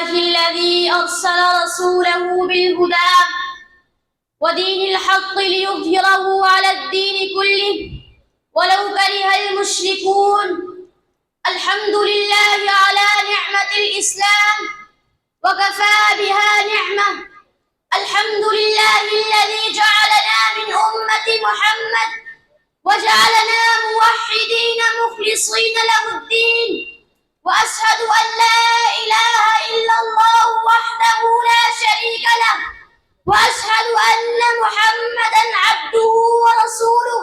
لله الذي أرسل رسوله بالهدى ودين الحق ليظهره على الدين كله ولو كره المشركون. الحمد لله على نعمة الإسلام وكفى بها نعمة. الحمد لله الذي جعلنا من أمة محمد وجعلنا موحدين مخلصين له الدين، وأشهد أن لا إله إلا الله وحده لا شريك له، وأشهد أن محمدًا عبده ورسوله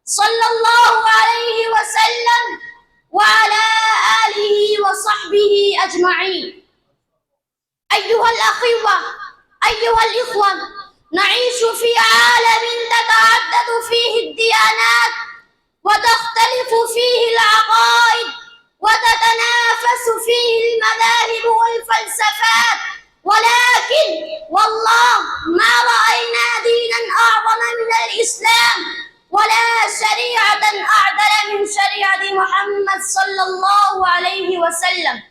صلى الله عليه وسلم وعلى آله وصحبه أجمعين. أيها الأخوة، أيها الإخوة، نعيش في عالم تتعدد فيه الديانات وتختلف فيه العقائد وتتنافس فيه المذاهب والفلسفات، ولكن والله ما رأينا دينا أعظم من الإسلام ولا شريعة أعدل من شريعة محمد صلى الله عليه وسلم.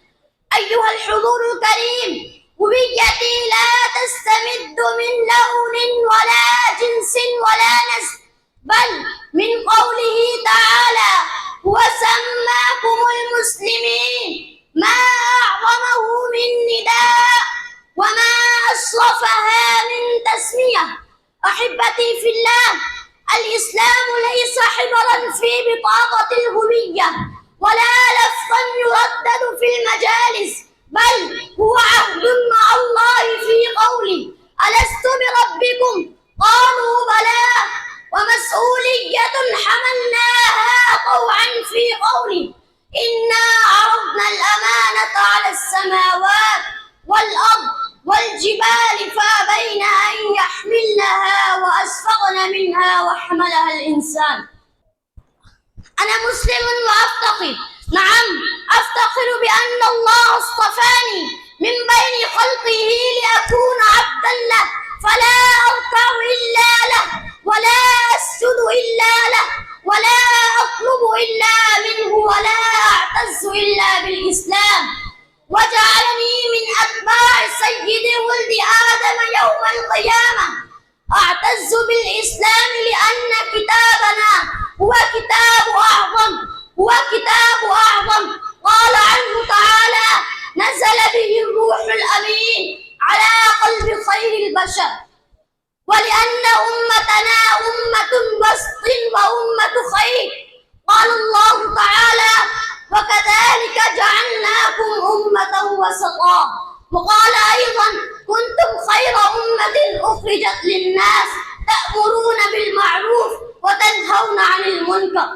أيها الحضور الكريم، هويتي لا تستمد من لون ولا جنس ولا نسب، بل من قوله تعالى: وسماكم المسلمين، ما أعظمه من نداء وما أشرفها من تسمية. أحبتي في الله، الإسلام ليس حبرا في بطاقة الهوية ولا لفظا يردد في المجالس، بل هو عهد مع الله في قوله: ألست بربكم؟ قالوا بلى، ومسؤولية حملناها طوعا في قوله: إنا عرضنا الأمانة على السماوات والأرض والجبال فأبين أن يحملنها وأشفقن منها وحملها الإنسان. أنا مسلم وأفتخر، نعم أفتخر بأن الله اصطفاني من بين خلقه لأكون عبدا له، فلا أركع إلا له ولا أسجد إلا له ولا أطلب إلا منه ولا أعتز إلا بالإسلام، وجعلني من أتباع سيد ولد آدم يوم القيامة. أعتز بالإسلام لأن كتابنا هو كتاب أعظم، هو كتاب أعظم. قال عنه تعالى: نزل به الروح الأمين على قلب خير البشر. ولأن أمتنا أمة وسط وأمة خير، قال الله تعالى: وكذلك جعلناكم أمة وسطا. وقال أيضا: كنتم خير أمة أخرجت للناس تأمرون بالمعروف وتنهون عن المنكر.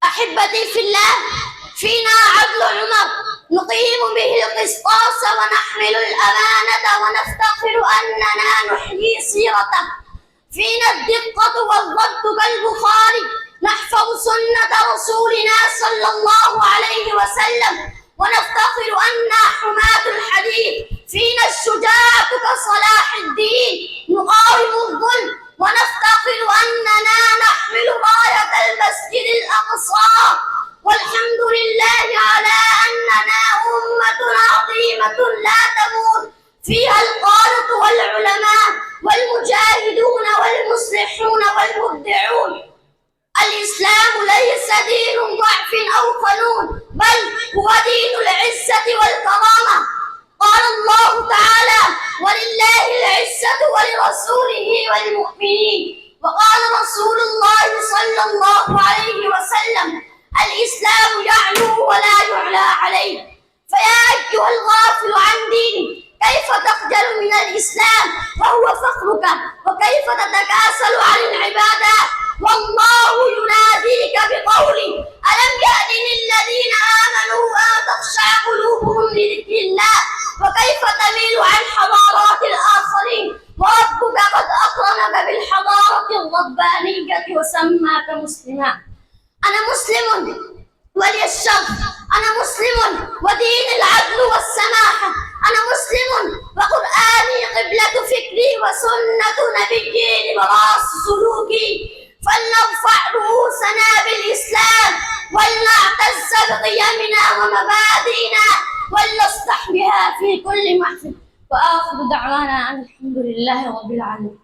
أحبتي في الله، فينا عدل عمر نقيم به القسطاس ونحمل الأمانة ونفتخر أننا نحيي سيرته. فينا الدقة والضبط كالبخاري، نحفظ سنة رسولنا صلى الله عليه وسلم ونفتخر أننا حماة الحديث. فينا الشجاعة كصلاح الدين، نقاوم الظلم ونفتخر أننا نحمل راية المسجد الأقصى. والحمد لله على أننا أمة عظيمة لا تموت، فيها القادة والعلماء والمجاهدون والمصلحون والمبدعون. الإسلام ليس دين ضعف أو قانون، بل هو دين العزة والكرامة. قال الله تعالى: ولله العزة ولرسوله والمؤمنين. وقال رسول الله صلى الله عليه وسلم: الإسلام يعلو ولا يعلى عليه. فيا أيها الغافل عن دينك، كيف تخجل من الإسلام وهو فخرك؟ وكيف تتكاسل عن العبادات والله يناديك بقوله: ألم يأن للذين آمنوا أن تخشع قلوبهم لذكر الله؟ وكيف تميل عن حضارات الآخرين وربك قد أكرمك بالحضارة الربانية وسماك مسلما؟ أنا مسلم ولي الشرف، أنا مسلم ودين العدل والسماحة، أنا مسلم وقرآني قبلة فكري وسنة نبيي لبراس سلوكي. فلنرفع رؤوسنا بالإسلام ولنعتز بقيمنا ومبادئنا ولنصلح بها بها في كل محفل. وآخر دعوانا أن الحمد لله رب العالمين.